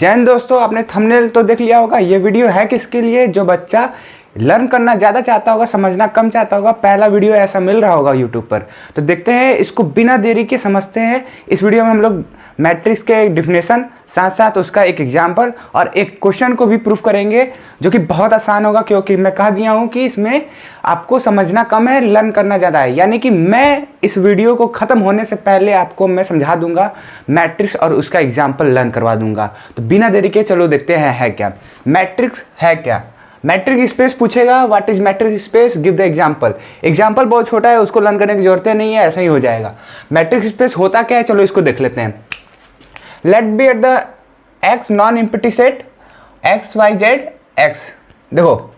जय हिंद दोस्तों, आपने थंबनेल तो देख लिया होगा। ये वीडियो है किसके लिए? जो बच्चा लर्न करना ज़्यादा चाहता होगा, समझना कम चाहता होगा। पहला वीडियो ऐसा मिल रहा होगा यूट्यूब पर। तो देखते हैं, इसको बिना देरी के समझते हैं। इस वीडियो में हम लोग मैट्रिक्स के डिफिनेशन, साथ साथ उसका एक एग्जाम्पल और एक क्वेश्चन को भी प्रूफ करेंगे, जो कि बहुत आसान होगा, क्योंकि मैं कह दिया हूँ कि इसमें आपको समझना कम है, लर्न करना ज़्यादा है। यानी कि मैं इस वीडियो को ख़त्म होने से पहले आपको मैं समझा दूंगा मैट्रिक्स और उसका एग्जाम्पल लर्न करवा दूंगा। तो बिना देरी के चलो देखते हैं है क्या मैट्रिक्स। है क्या मैट्रिक स्पेस? पूछेगा what is matric space, give the example. Example बहुत छोटा है, उसको लर्न करने की जरूरत नहीं है, ऐसा ही हो जाएगा। मैट्रिक स्पेस होता क्या है, चलो इसको देख लेते हैं। Let be at the X non empty set X Y Z X. देखो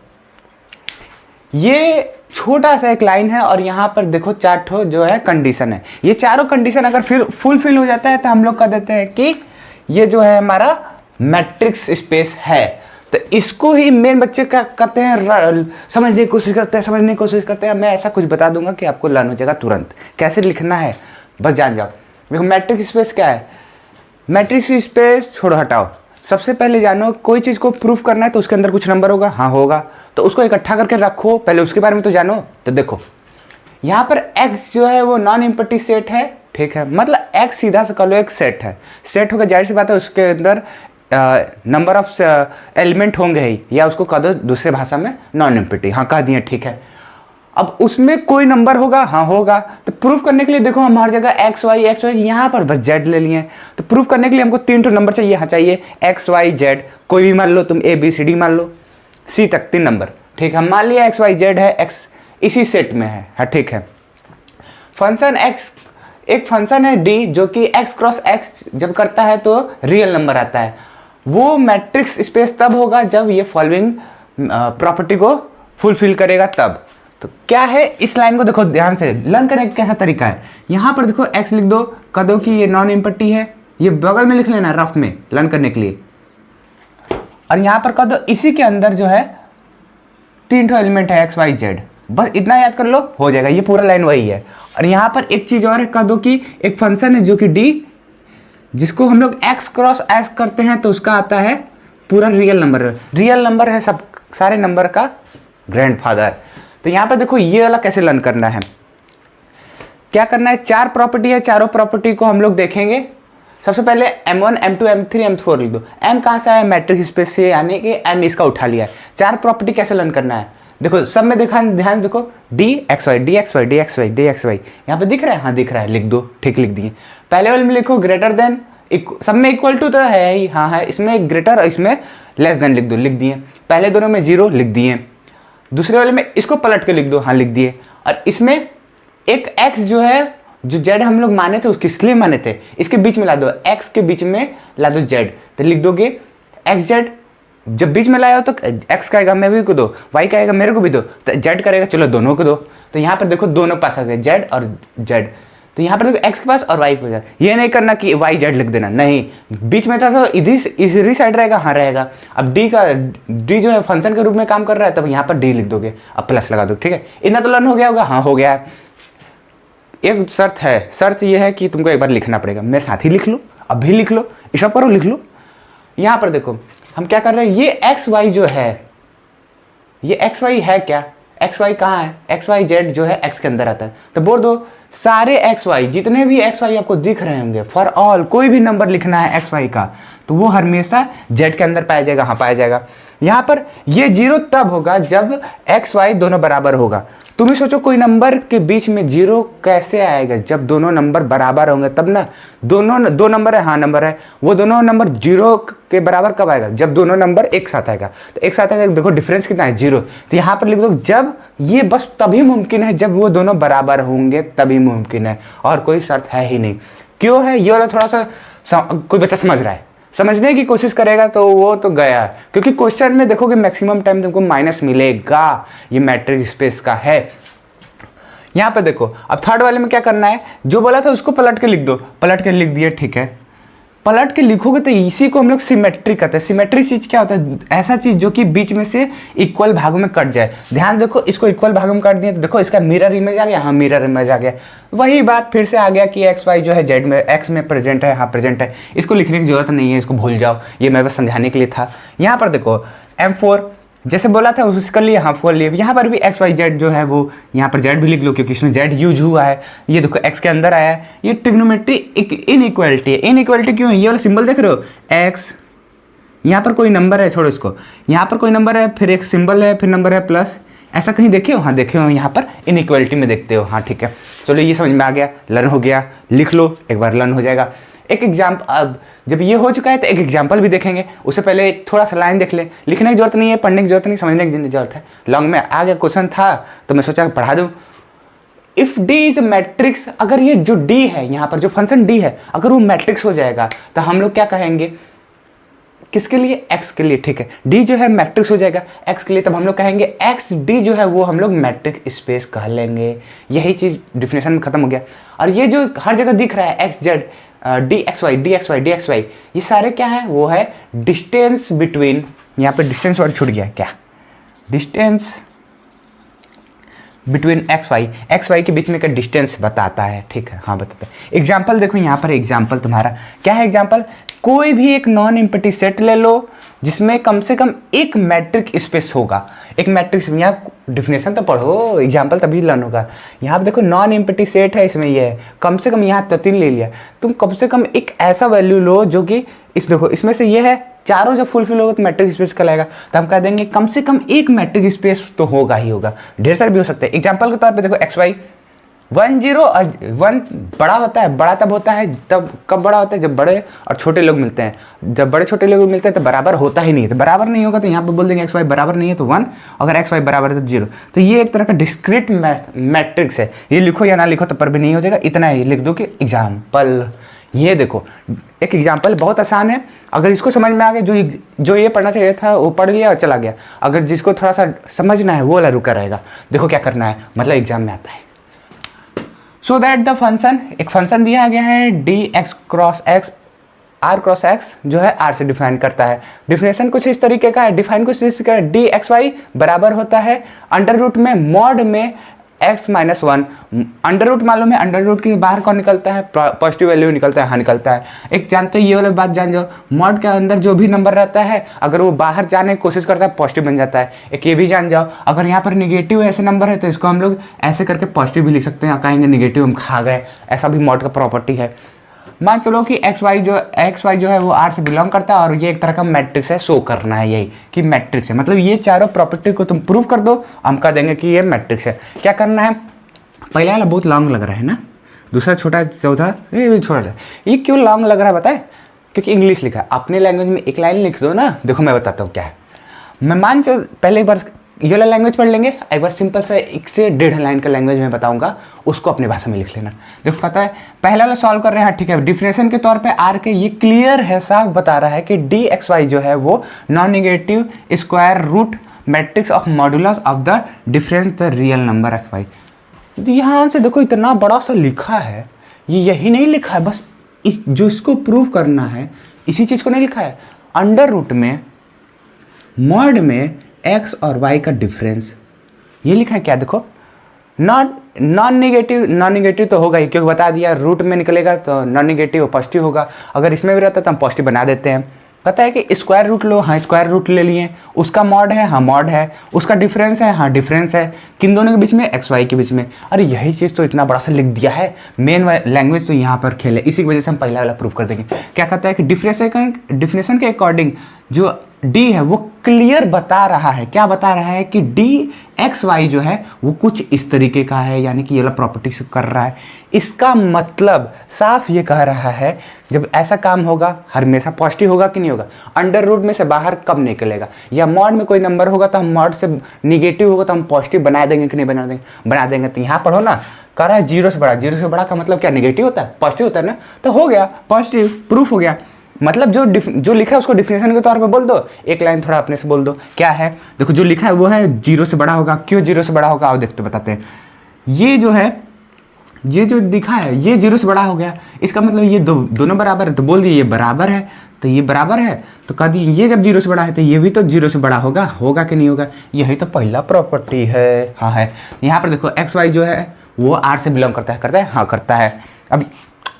ये छोटा सा एक लाइन है और यहाँ पर देखो चार ठो जो है कंडीशन है। ये चारों कंडीशन अगर फिर फुलफिल हो जाता है तो हम लोग कह देते हैं कि ये जो है हमारा मैट्रिक्स स्पेस है। तो इसको ही मेन बच्चे क्या करते हैं, समझने की कोशिश करते हैं। मैं ऐसा कुछ बता दूंगा कि आपको लर्न हो जाएगा तुरंत। कैसे लिखना है बस जान जाओ। देखो मैट्रिक्स स्पेस क्या है। मैट्रिक्स स्पेस छोड़ो, हटाओ। सबसे पहले जानो, कोई चीज़ को प्रूफ करना है तो उसके अंदर कुछ नंबर होगा। हाँ होगा, तो उसको इकट्ठा करके रखो, पहले उसके बारे में तो जानो। तो देखो यहाँ पर x जो है वो नॉन एम्प्टी सेट है, ठीक है। मतलब x सीधा से कह लो एक सेट है। सेट होगा, जाहिर सी बात है उसके अंदर नंबर ऑफ एलिमेंट होंगे ही, या उसको कह दो दूसरे भाषा में नॉन एम्प्टी। हाँ कह दिए, ठीक है। अब उसमें कोई नंबर होगा, हाँ होगा। तो प्रूफ करने के लिए देखो हम हर जगह एक्स वाई यहाँ पर बस जेड ले लिए। तो प्रूफ करने के लिए हमको तीन नंबर चाहिए। हाँ चाहिए एक्स वाई जेड, कोई भी मान लो तुम, ए बी सी डी मान लो, सी तक तीन नंबर, ठीक है। मान लिया एक्स वाई जेड है, एक्स इसी सेट में है, हाँ ठीक है। फंक्शन एक्स, एक फंक्शन है डी, जो कि एक्स क्रॉस एक्स जब करता है तो रियल नंबर आता है। वो मैट्रिक्स स्पेस तब होगा जब ये फॉलोइंग प्रॉपर्टी को फुलफिल करेगा तब। तो क्या है, इस लाइन को देखो ध्यान से, लर्न करने का कैसा तरीका है। यहाँ पर देखो x लिख दो, कह दो कि ये नॉन एम्प्टी है। ये बगल में लिख लेना रफ में लर्न करने के लिए। और यहाँ पर कह दो इसी के अंदर जो है तीन ठो एलिमेंट है x y z। बस इतना याद कर लो, हो जाएगा। ये पूरा लाइन वही है। और यहाँ पर एक चीज़ और है, कह दो कि एक फंक्शन है जो कि d, जिसको हम लोग x क्रॉस x करते हैं तो उसका आता है पूरा रियल नंबर। रियल नंबर है सब, सारे नंबर का ग्रैंडफादर। तो यहाँ पर देखो ये वाला कैसे लर्न करना है। क्या करना है, चार प्रॉपर्टी है, चारों प्रॉपर्टी को हम लोग देखेंगे। सबसे पहले m1 m2 m3 m4 लिख दो। m कहाँ से आया, मैट्रिक्स स्पेस से, यानी कि m इसका उठा लिया है। चार प्रॉपर्टी कैसे लर्न करना है देखो, सब में दिखा, ध्यान देखो, D X Y D X Y D X Y D X Y. यहाँ पे दिख रहा है, हाँ दिख रहा है, लिख दो, ठीक लिख दिए। पहले वाले में लिखो ग्रेटर देन, सब में इक्वल टू तो है ही, हाँ है। इसमें ग्रेटर और इसमें लेस देन लिख दो, लिख दिए। पहले दोनों में जीरो लिख दिए। दूसरे वाले में इसको पलट के लिख दो, हाँ लिख दिए। और इसमें एक x जो है, जो z हम लोग माने थे उसको इसलिए माने थे, इसके बीच में ला दो, x के बीच में ला दो z। तो लिख दोगे एक्स जेड। जब बीच में लाया हो तो x का आएगा मेरे को दो, y का आएगा मेरे को भी दो, तो z करेगा चलो दोनों को दो। तो यहाँ पर देखो दोनों पास आ गए, z और z। तो यहाँ पर देखो x के पास और y के पास। ये नहीं करना कि y z लिख देना, नहीं, बीच में था तो इधर साइड रहेगा, हाँ रहेगा। अब d जो है फंक्शन के रूप में काम कर रहा है, तब यहाँ पर d लिख दोगे, अब प्लस लगा दो, ठीक है। इतना तो लर्न हो गया होगा, हाँ हो गया है। एक शर्त है, शर्त ये है कि तुमको एक बार लिखना पड़ेगा। मेरे साथ ही लिख लो, अब भी लिख लो, इस करो लिख लो। यहाँ पर देखो हम क्या कर रहे हैं, ये एक्स वाई जो है, ये एक्स वाई है क्या, एक्स वाई कहाँ है, एक्स वाई जेड जो है एक्स के अंदर आता है। तो बोल दो सारे एक्स वाई, जितने भी एक्स वाई आपको दिख रहे होंगे, फॉर ऑल, कोई भी नंबर लिखना है एक्स वाई का, तो वो हमेशा जेड के अंदर पाया जाएगा, हाँ पाया जाएगा। यहाँ पर ये जीरो तब होगा जब एक्स वाई दोनों बराबर होगा। तुम ही सोचो कोई नंबर के बीच में जीरो कैसे आएगा, जब दोनों नंबर बराबर होंगे तब ना। दोनों दो नंबर है, हाँ नंबर है, वो दोनों नंबर जीरो के बराबर कब आएगा, जब दोनों नंबर एक साथ आएगा। तो एक साथ आएगा, देखो डिफरेंस कितना है, जीरो। तो यहाँ पर लिख दो जब, ये बस तभी मुमकिन है जब वो दोनों बराबर होंगे, तभी मुमकिन है, और कोई शर्त है ही नहीं। क्यों है ये वाला, थोड़ा सा कोई बच्चा समझ रहा है, समझने की कोशिश करेगा तो वो तो गया। क्योंकि क्वेश्चन में देखोगे मैक्सिमम टाइम तुमको माइनस मिलेगा, ये मैट्रिक्स स्पेस का है। यहाँ पे देखो अब थर्ड वाले में क्या करना है, जो बोला था उसको पलट के लिख दो, पलट के लिख दिए, ठीक है। पलट के लिखोगे तो इसी को हम लोग सिमेट्री कहते हैं। सिमेट्री चीज क्या होता है? ऐसा चीज जो कि बीच में से इक्वल भागों में कट जाए। ध्यान देखो, इसको इक्वल भागों में काट दिया तो देखो इसका मिरर इमेज आ गया। हाँ, मिरर इमेज आ गया। वही बात फिर से आ गया कि एक्स वाई जो है जेड में, एक्स में प्रेजेंट है। हाँ प्रेजेंट है, इसको लिखने की जरूरत नहीं है, इसको भूल जाओ, ये मैं बस समझाने के लिए था। यहाँ पर देखो M4 जैसे बोला था उसको कर लिए, हाँ 4 लिए। यहाँ पर भी एक्स वाई जेड जो है वो यहाँ पर जेड भी लिख लो क्योंकि इसमें जेड यूज हुआ है। ये देखो एक्स के अंदर आया है। ये ट्रिग्नोमेट्री इनइक्वालिटी है। इनइक्वालिटी क्यों है? ये वाला सिंबल देख रहे हो एक्स, यहाँ पर कोई नंबर है, छोड़ो इसको, यहाँ पर कोई नंबर है, फिर एक सिंबल है, फिर नंबर है प्लस, ऐसा कहीं देखे हो? हाँ देखे हो, यहाँ पर इनइक्वालिटी में देखते हो। हाँ ठीक है, चलो ये समझ में आ गया, लर्न हो गया, लिख लो, एक बार लर्न हो जाएगा। एक एग्जाम्पल, अब जब ये हो चुका है तो एक एग्जाम्पल भी देखेंगे। उससे पहले थोड़ा सा लाइन देख ले, लिखने की जरूरत नहीं है, पढ़ने की जरूरत नहीं, समझने की जरूरत है। लॉन्ग में आ गया क्वेश्चन था तो मैं सोचा पढ़ा दूँ। इफ D इज मैट्रिक्स, अगर ये जो D है यहाँ पर जो फंक्शन D है अगर वो मैट्रिक्स हो जाएगा तो हम लोग क्या कहेंगे? किसके लिए? x के लिए। ठीक है, D जो है मैट्रिक्स हो जाएगा x के लिए, तब हम लोग कहेंगे XD जो है वो हम लोग मैट्रिक्स स्पेस कह लेंगे। यही चीज़ डिफिनेशन में खत्म हो गया। और ये जो हर जगह दिख रहा है XZ, DXY, DXY, DXY, ये सारे क्या है? वो है डिस्टेंस बिटवीन, यहाँ पे डिस्टेंस वर्ड छूट गया क्या? डिस्टेंस बिटवीन एक्स वाई के बीच में का डिस्टेंस बताता है। ठीक है, हाँ बताता है। एग्जाम्पल देखो, यहाँ पर एग्जाम्पल तुम्हारा क्या है? एग्जाम्पल कोई भी एक नॉन एम्प्टी सेट ले लो जिसमें कम से कम एक मैट्रिक स्पेस होगा। एक मैट्रिक्स, यहाँ डिफिनेशन तो पढ़ो, एग्जाम्पल तभी लर्न होगा। यहाँ पर देखो नॉन एम्प्टी सेट है, इसमें ये है, कम से कम यहाँ तो 3 ले लिया, तुम कम से कम एक ऐसा वैल्यू लो जो कि इस देखो इसमें से ये है, चारों जब फुलफिल होगा तो मैट्रिक स्पेस कहलाएगा। तो हम कह देंगे कम से कम एक मैट्रिक स्पेस तो होगा ही होगा। ढेर सारे भी हो सकते हैं। एग्जाम्पल के तौर पे देखो एक्स वाई 1 0 और 1 बड़ा होता है। बड़ा तब होता है, तब कब बड़ा होता है? जब बड़े और छोटे लोग मिलते हैं। जब बड़े छोटे लोग मिलते हैं तो बराबर होता ही नहीं है। तो बराबर नहीं होगा तो यहाँ पे बोल देंगे एक्स वाई बराबर नहीं है तो 1, अगर एक्स वाई बराबर है तो 0। तो ये एक तरह का डिस्क्रीट मैट्रिक्स है। ये लिखो या ना लिखो तो पर भी नहीं हो जाएगा, इतना ही लिख दो कि एग्जाम्पल। ये देखो एक एग्जाम्पल बहुत आसान है। अगर इसको समझ में आ गया, जो ये पढ़ना चाहिए था वो पढ़ लिया और चला गया। अगर जिसको थोड़ा सा समझना है वो वाला रुका रहेगा। देखो क्या करना है, मतलब एग्जाम में आता है। सो दैट द फंक्शन, एक फंक्शन दिया गया है D X cross X, R cross X जो है आर से डिफाइन करता है। डिफिनेशन कुछ इस तरीके का है, डिफाइन कुछ इस तरीके का है, डी एक्स वाई बराबर होता है अंडर रूट में मॉड में x माइनस 1। अंडर रूट मालूम है, अंडर रूट के बाहर कौन निकलता है? पॉजिटिव वैल्यू निकलता है। हाँ निकलता है। एक जानते हो ये वाला बात जान जाओ, मॉड के अंदर जो भी नंबर रहता है अगर वो बाहर जाने की कोशिश करता है पॉजिटिव बन जाता है। एक ये भी जान जाओ, अगर यहाँ पर निगेटिव ऐसे नंबर है तो इसको हम लोग ऐसे करके पॉजिटिव भी लिख सकते हैं। कहेंगे निगेटिव हम खा गए, ऐसा भी मॉड का प्रॉपर्टी है। मान चलो कि एक्स वाई जो है वो आर से बिलोंग करता है और ये एक तरह का मैट्रिक्स है। शो करना है यही कि मैट्रिक्स है, मतलब ये चारों प्रॉपर्टी को तुम प्रूव कर दो, हम कह देंगे कि ये मैट्रिक्स है। क्या करना है? पहला वाला बहुत लॉन्ग लग रहा है ना, दूसरा छोटा, चौथा ये छोटा। ये क्यों लॉन्ग लग रहा है बताए? क्योंकि इंग्लिश लिखा है। अपने लैंग्वेज में एक लाइन लिख दो ना। देखो मैं बताता हूँ क्या है। मैं मान चलो पहले एक बार ये वाला लैंग्वेज पढ़ लेंगे, एक बार सिंपल सा 1 से 1.5 लाइन का लैंग्वेज में बताऊंगा, उसको अपनी भाषा में लिख लेना। देखो पता है पहला वाला सॉल्व कर रहे हैं, ठीक है। डिफिनेशन के तौर पे आर के ये क्लियर है, साफ बता रहा है कि डी एक्स वाई जो है वो non negative square root matrix of modulus of the difference the real number X Y. यहाँ से देखो इतना बड़ा सा लिखा है, ये यही नहीं लिखा है, बस जो इसको प्रूव करना है इसी चीज़ को नहीं लिखा है। अंडर रूट में मॉड में एक्स और वाई का डिफरेंस, ये लिखा है क्या? देखो नॉन नेगेटिव तो होगा ही, क्योंकि बता दिया रूट में निकलेगा तो नॉन नेगेटिव पॉजिटिव होगा। अगर इसमें भी रहता तो हम पॉजिटिव बना देते हैं। पता है कि स्क्वायर रूट लो, हाँ स्क्वायर रूट ले लिए। उसका मॉड है, हाँ मॉड है। उसका डिफरेंस है, हाँ डिफरेंस है। किन दोनों के बीच में? एक्स वाई के बीच में। अरे यही चीज़ तो इतना बड़ा सा लिख दिया है। मेन लैंग्वेज तो यहाँ पर खेल है, इसी की वजह से हम पहला वाला प्रूव कर देंगे। क्या कहता है कि डिफिनेशन के अकॉर्डिंग जो डी है वो क्लियर बता रहा है। क्या बता रहा है? कि डी एक्स वाई जो है वो कुछ इस तरीके का है, यानी कि ये वाला प्रॉपर्टी से कर रहा है। इसका मतलब साफ ये कह रहा है जब ऐसा काम होगा हमेशा पॉजिटिव होगा कि नहीं होगा? अंडर रूट में से बाहर कब निकलेगा? या मॉड में कोई नंबर होगा तो हम मॉड से निगेटिव होगा तो हम पॉजिटिव बना देंगे कि नहीं बना देंगे? बना देंगे। तो यहाँ पढ़ो ना, कह रहा है 0 से बड़ा। 0 से बड़ा का मतलब क्या? निगेटिव होता है, पॉजिटिव होता है ना। तो हो गया पॉजिटिव, प्रूफ हो गया। मतलब जो लिखा है उसको डिफिनेशन के तौर पे बोल दो। एक लाइन थोड़ा अपने से बोल दो, क्या है? देखो जो लिखा है वो है 0 से बड़ा होगा। क्यों 0 से बड़ा होगा? आओ देखते बताते हैं। ये जो है ये जो दिखा है ये 0 से बड़ा हो गया, इसका मतलब ये दोनों बराबर है, तो बोल दिए ये बराबर है, तो ये बराबर है, तो कह दिए ये जब 0 से बड़ा है तो ये भी तो 0 से बड़ा होगा, होगा कि नहीं होगा। यही तो पहला प्रॉपर्टी है। हाँ है। यहाँ पर देखो एक्स वाई जो है वो आर से बिलोंग करता है, करता है, हाँ करता है। अब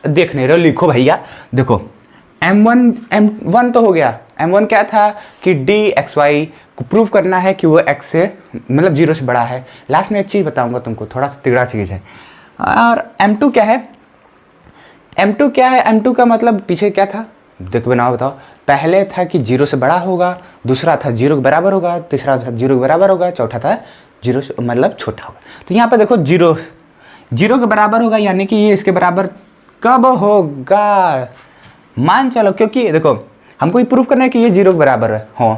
देख नहीं रहे हो, लिखो भैया। देखो m1 तो हो गया, m1 क्या था कि डी एक्स वाई को प्रूव करना है कि वो x से मतलब 0 से बड़ा है। लास्ट में एक चीज़ बताऊंगा तुमको, थोड़ा सा तिगड़ा चीज़ है। और m2 क्या है, m2 क्या है, m2 का मतलब पीछे क्या था, देखो बनाओ बताओ। पहले था कि 0 से बड़ा होगा, दूसरा था 0 के बराबर होगा, तीसरा था 0 के बराबर होगा, चौथा था 0 से मतलब छोटा होगा। तो यहाँ पर देखो 0 के बराबर होगा, यानी कि ये इसके बराबर कब होगा, मान चलो, क्योंकि देखो हमको ये प्रूफ करना है कि ये 0 के बराबर है हो,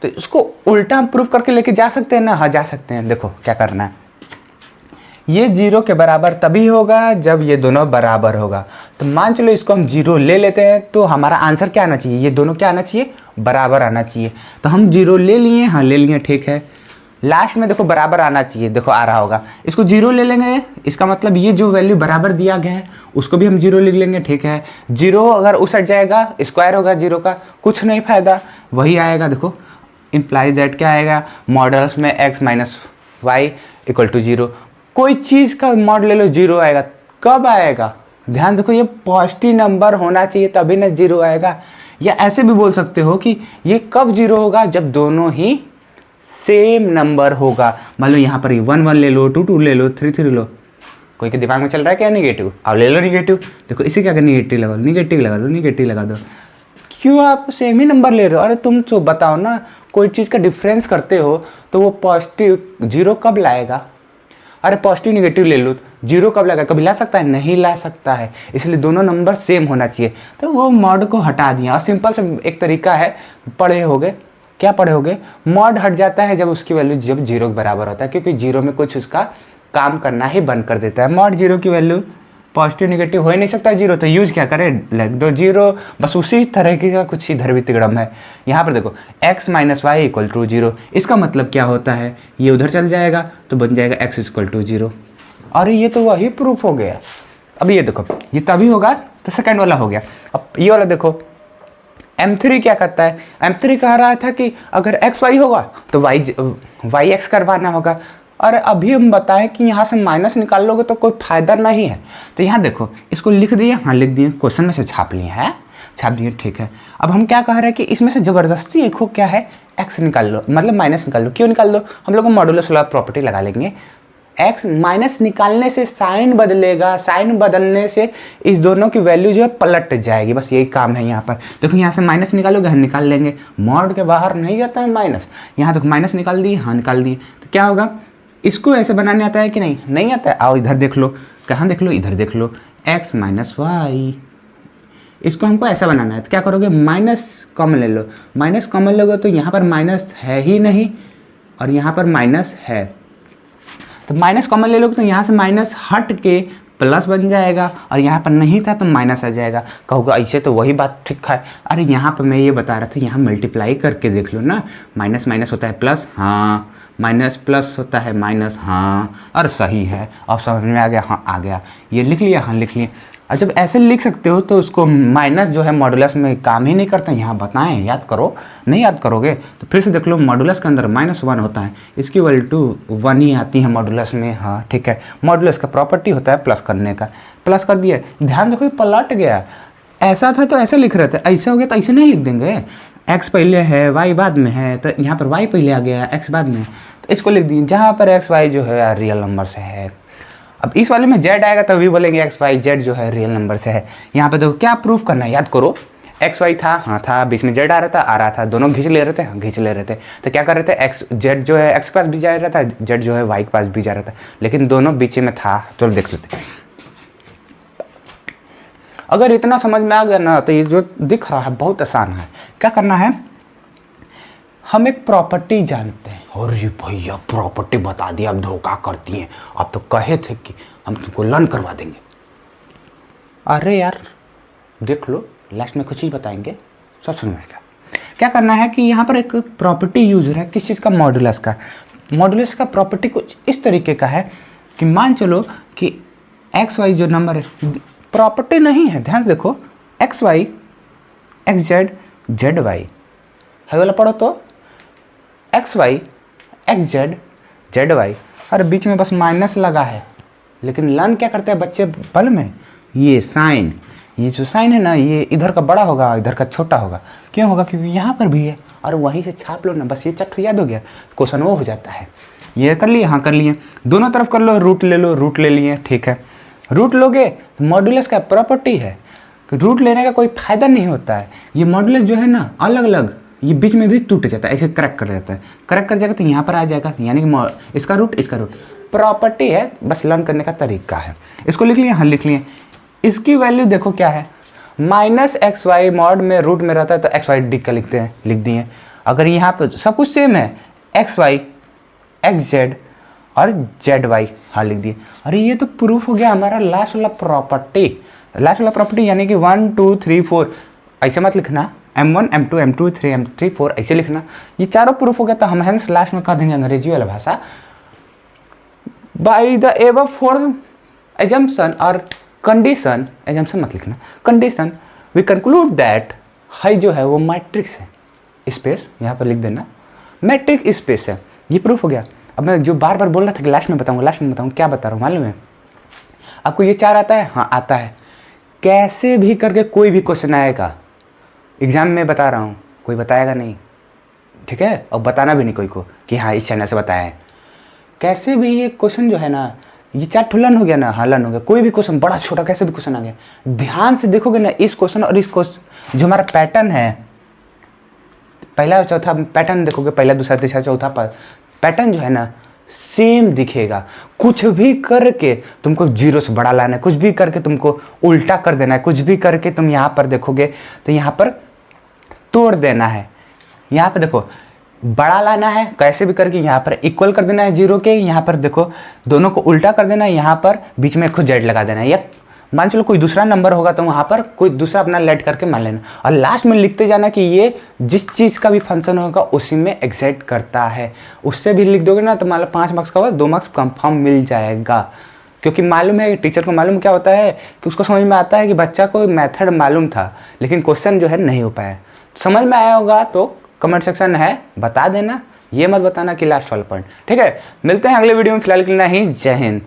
तो इसको उल्टा हम प्रूफ करके लेके जा सकते हैं ना। हाँ जा सकते हैं। देखो क्या करना है, ये 0 के बराबर तभी होगा जब ये दोनों बराबर होगा। तो मान चलो इसको हम 0 ले लेते हैं, तो हमारा आंसर क्या आना चाहिए, ये दोनों क्या आना चाहिए, बराबर आना चाहिए। तो हम 0 ले लिए, हाँ ले लिए, ठीक है। लास्ट में देखो बराबर आना चाहिए, देखो आ रहा होगा। इसको 0 ले लेंगे, इसका मतलब ये जो वैल्यू बराबर दिया गया है उसको भी हम 0 लिख लेंगे, ठीक है। 0 अगर उसट जाएगा, स्क्वायर होगा 0 का, कुछ नहीं फायदा, वही आएगा। देखो इम्प्लाइज दैट क्या आएगा, मॉडल्स में x minus Y equal to 0। कोई चीज़ का मॉड ले लो 0 आएगा, कब आएगा, ध्यान देखो, ये पॉजिटिव नंबर होना चाहिए तभी ना 0 आएगा। या ऐसे भी बोल सकते हो कि ये कब 0 होगा, जब दोनों ही सेम नंबर होगा। मान लो यहाँ पर 1 1 ले लो, 2 2 ले लो, 3 3 लो। कोई के दिमाग में चल रहा है क्या निगेटिव, अब ले लो निगेटिव। देखो इसे क्या कर, निगेटिव लगा दो, निगेटिव लगा दो, निगेटिव लगा दो। क्यों आप सेम ही नंबर ले रहे हो, अरे तुम तो बताओ ना, कोई चीज़ का डिफरेंस करते हो तो वो पॉजिटिव 0 कब लाएगा। अरे पॉजिटिव निगेटिव ले लो, 0 कब लाएगा, कभी ला सकता है, नहीं ला सकता है। इसलिए दोनों नंबर सेम होना चाहिए। तो वो मॉड को हटा दिया, और सिंपल से एक तरीका है, पढ़े होगे, क्या पढ़े होगे, मॉड हट जाता है जब उसकी वैल्यू जब 0 के बराबर होता है, क्योंकि 0 में कुछ उसका काम करना ही बंद कर देता है। मॉड 0 की वैल्यू पॉजिटिव निगेटिव हो ही नहीं सकता 0, तो यूज क्या करें, लग दो 0। बस उसी तरह की का कुछ इधर भी तिगड़म है। यहाँ पर देखो x minus Y equal to 0, इसका मतलब क्या होता है, ये उधर चल जाएगा तो बन जाएगा x इक्वल टू 0। और ये तो वही प्रूफ हो गया। अब ये देखो, ये तभी होगा तो सेकेंड वाला हो गया। अब ये वाला देखो, M3 क्या करता है, M3 कह रहा था कि अगर x y होगा तो y x करवाना होगा। और अभी हम बताएं कि यहाँ से माइनस निकाल लोगे तो कोई फायदा नहीं है। तो यहाँ देखो इसको लिख दिए, हाँ लिख दिए, क्वेश्चन में से छाप लिए हैं, छाप दिए, ठीक है। अब हम क्या कह रहे हैं कि इसमें से ज़बरदस्ती एक हो क्या है, x निकाल लो, मतलब माइनस निकाल लो। क्यों निकाल लो, हम लोग मॉडुलस लॉ प्रॉपर्टी लगा लेंगे। x माइनस निकालने से साइन बदलेगा, साइन बदलने से इस दोनों की वैल्यू जो है पलट जाएगी, बस यही काम है। यहाँ पर देखो, यहाँ से माइनस निकालोगे, हम निकाल लेंगे, मॉड के बाहर नहीं जाता है माइनस। यहाँ देखो माइनस निकाल दिए, हाँ निकाल दिए, तो क्या होगा, इसको ऐसे बनाने आता है कि नहीं, नहीं आता है। आओ इधर देख लो, कहाँ देख लो, इधर देख लो, x माइनस वाई, इसको हमको ऐसा बनाना है। तो क्या करोगे, माइनस कॉमन ले लो, माइनस कॉमन लोगे तो यहाँ पर माइनस है ही नहीं और यहाँ पर माइनस है, तो माइनस कॉमन ले लोगे तो यहाँ से माइनस हट के प्लस बन जाएगा, और यहाँ पर नहीं था तो माइनस आ जाएगा। कहोगे ऐसे तो वही बात ठीक है। अरे यहाँ पर मैं ये बता रहा था, यहाँ मल्टीप्लाई करके देख लो ना, माइनस माइनस होता है प्लस, हाँ, माइनस प्लस होता है माइनस, हाँ, और सही है। और समझ में आ गया, हाँ आ गया, ये लिख लिया, हाँ लिख लिए। और जब ऐसे लिख सकते हो तो उसको माइनस जो है मॉडुलस में काम ही नहीं करता। यहाँ बताएं, याद करो, नहीं याद करोगे तो फिर से देख लो, मॉडुलस के अंदर -1 होता है, इसकी वैल्यू टू 1 ही आती है मॉडुलस में, हाँ ठीक है। मॉडुलस का प्रॉपर्टी होता है प्लस करने का, प्लस कर दिया, ध्यान देखो ये पलट गया। ऐसा था तो ऐसे लिख रहे थे, ऐसे हो गया तो ऐसे नहीं लिख देंगे, x पहले है y बाद में है, तो यहाँ पर y पहले आ गया, x बाद में, तो इसको लिख दिए जहाँ पर x y जो है रियल नंबर से है। अब इस वाले में z आएगा तभी बोलेंगे x y z जो है रियल नंबर से है। यहाँ पे देखो क्या प्रूफ करना है, याद करो, x y था, हाँ था, बीच में z आ रहा था, दोनों खींच ले रहे थे, हाँ खींच ले रहे थे। तो क्या कर रहे थे, x z जो है x के पास भी जा रहा था, z जो है y के पास भी जा रहा था, लेकिन दोनों बीच में था। चलो देख लेते, अगर इतना समझ में आ गया ना तो ये जो दिख रहा है बहुत आसान है। क्या करना है, हम एक प्रॉपर्टी जानते हैं, और ये भैया प्रॉपर्टी बता दिया, अब धोखा करती हैं, आप तो कहे थे कि हम तुमको लर्न करवा देंगे। अरे यार देख लो, लास्ट में कुछ ही बताएंगे, सब समझ में आएगा। क्या करना है कि यहाँ पर एक प्रॉपर्टी यूज हो रहा है, किस चीज़ का, मॉडुलस का। मॉडुलस का प्रॉपर्टी कुछ इस तरीके का है कि मान चलो कि एक्स वाई जो नंबर है प्रॉपर्टी नहीं है, ध्यान से देखो, X Y X Z Z Y है वाला पढ़ो तो X Y X Z Z Y, और बीच में बस माइनस लगा है। लेकिन लर्न क्या करते हैं बच्चे पल में, ये साइन, ये जो साइन है ना ये इधर का बड़ा होगा इधर का छोटा होगा, क्यों होगा, क्योंकि यहाँ पर भी है और वहीं से छाप लो ना, बस ये चट याद हो गया, क्वेश्चन वो हो जाता है। ये कर लिए, हाँ कर लिए, दोनों तरफ कर लो, रूट ले लो, रूट ले लिए, ठीक है। रूट लोगे तो मॉड्यूलस का प्रॉपर्टी है, रूट लेने का कोई फायदा नहीं होता है। ये मॉड्यूलस जो है ना अलग अलग, ये बीच में भी टूट जाता है, ऐसे क्रैक कर जाता है, क्रैक कर जाएगा तो यहाँ पर आ जाएगा, यानी कि इसका रूट प्रॉपर्टी है, बस लर्न करने का तरीका है। इसको लिख लिए, हाँ लिख लिए। इसकी वैल्यू देखो क्या है, माइनस एक्स वाई मॉड में रूट में रहता है तो एक्स वाई डी का लिखते हैं, लिख दिए। अगर यहाँ पर सब कुछ सेम है, एक्स वाई एक्स जेड और जेड वाई, हाँ लिख दिए। अरे ये तो प्रूफ हो गया हमारा लास्ट वाला प्रॉपर्टी। लास्ट वाला प्रॉपर्टी यानी कि 1 2 3 4 ऐसे मत लिखना, M1 M2 M2 3 M3 4 ऐसे लिखना। ये चारों प्रूफ हो गया तो हम हैंस लास्ट में कह देंगे अंग्रेजी वाला भाषा, by the above four assumption और कंडीशन, एजम्पशन मत लिखना, कंडीशन वी कंक्लूड दैट हाई जो है वो मैट्रिक्स है, स्पेस यहाँ पर लिख देना, मैट्रिक्स स्पेस है। ये प्रूफ हो गया। अब मैं जो बार बार बोल रहा था कि लास्ट में बताऊंगा, क्या बता रहा हूँ मालूम है आपको? ये 4 आता है, हाँ आता है। कैसे भी करके कोई भी क्वेश्चन आएगा एग्जाम में, बता रहा हूँ, कोई बताएगा नहीं, ठीक है, और बताना भी नहीं कोई को कि हाँ इस चैनल से बताया है। कैसे भी ये क्वेश्चन जो है ना, ये 4 ठो लर्न हो गया ना, हाँ लर्न हो गया। कोई भी क्वेश्चन बड़ा छोटा कैसे भी क्वेश्चन आ गया, ध्यान से देखोगे ना इस क्वेश्चन और इस क्वेश्चन, जो हमारा पैटर्न है, पहला और चौथा पैटर्न देखोगे, पहला दूसरा तीसरा चौथा पैटर्न जो है ना सेम दिखेगा। कुछ भी करके तुमको जीरो से बड़ा लाना है, कुछ भी करके तुमको उल्टा कर देना है, कुछ भी करके तुम यहाँ पर देखोगे तो यहाँ पर तोड़ देना है। यहाँ पर देखो बड़ा लाना है, कैसे भी करके यहाँ पर इक्वल कर देना है जीरो के, यहाँ पर देखो दोनों को उल्टा कर देना है, यहाँ पर बीच में खुद जेड लगा देना है, या मान चलो कोई दूसरा नंबर होगा तो वहाँ पर कोई दूसरा अपना लेट करके मान लेना, और लास्ट में लिखते जाना कि ये जिस चीज़ का भी फंक्शन होगा उसी में एग्जिस्ट करता है। उससे भी लिख दोगे ना तो मान लो 5 मार्क्स का होगा, 2 मार्क्स कंफर्म मिल जाएगा। क्योंकि मालूम है टीचर को, मालूम क्या होता है कि उसको समझ में आता है कि बच्चा को मेथड मालूम था लेकिन क्वेश्चन जो है नहीं हो पाया। समझ में आया होगा तो कमेंट सेक्शन है बता देना, ये मत बताना कि लास्ट वाला पॉइंट, ठीक है। मिलते हैं अगले वीडियो में, फिलहाल के लिए नहीं, जय हिंद।